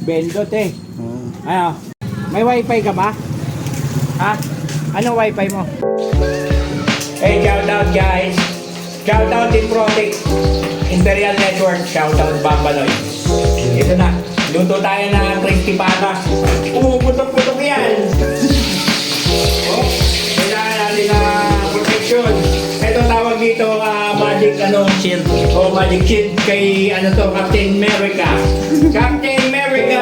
Bendot eh. Ano? May wifi ka ba? Ha? Ano wifi mo? Hey, shout out guys. Shout out Team Protect. Imperial Network. Shout out Bambaloy. Ito na. Luto tayo ng crispy pata. Putok-putok yan. Oh, kailangan natin na protection. Ito tawag dito magic shield. Oh, magic shield kay Captain America. Captain America.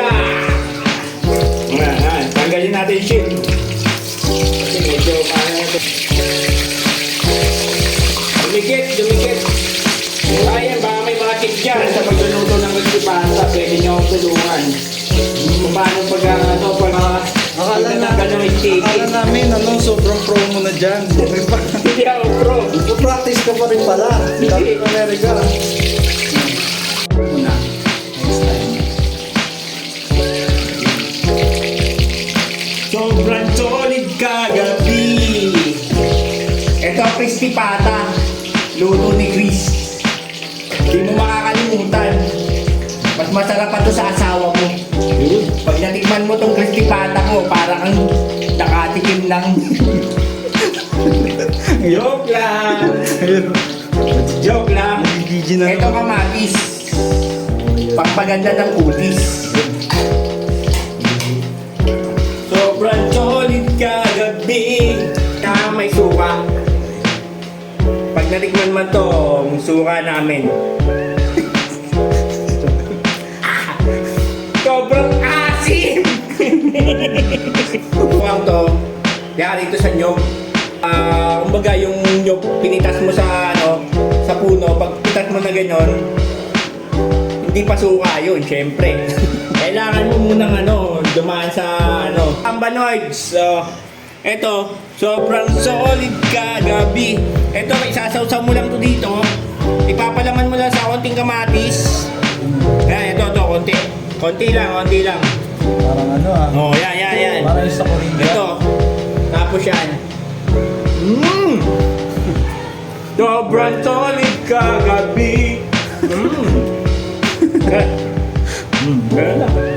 Tanggalin natin yung shield. Kasi medyo ito. Dumikit. Ayan, baka may mga tip dyan sa pagluluto ng magsipasa. Pwede nyo akong tulungan. Kung paano Akala namin, sobrang pro mo na dyan. Hindi ako pro. Practice ka pa rin pala. Captain America. Una. Next time. Sobrang solid kagabi. Ito crispy pata. Luto ni Chris. Hindi mo makakalimutan. Mas masarap pa to sa asawa mo. Pag natikman mo tong crispy pata mo, para kang nakatikim lang. Joke lang. Joke lang. Ito kamatis. Pagpaganda ng kutis. Sobrang solid kagabi. May suka. Pag natikman man to, suka namin. Sobrang asim! Huwag to, yari ito sa nyog. Kumbaga yung nyog, pinitas mo sa puno, pag pitas mo na gano'n, hindi pa suka yun, syempre. Kailangan mo munang dumaan sa Ambanoids. So, eto, sobrang solid kagabi. Eto, isasawsaw mo lang to dito. Ipapalaman mo lang sa konting kamatis. Yan, ito, konti. Konti lang. Parang Oh, yan. Parang yung sa Korea. Ito. Tapos yan. Sobrang solid kagabi. Ganun lang.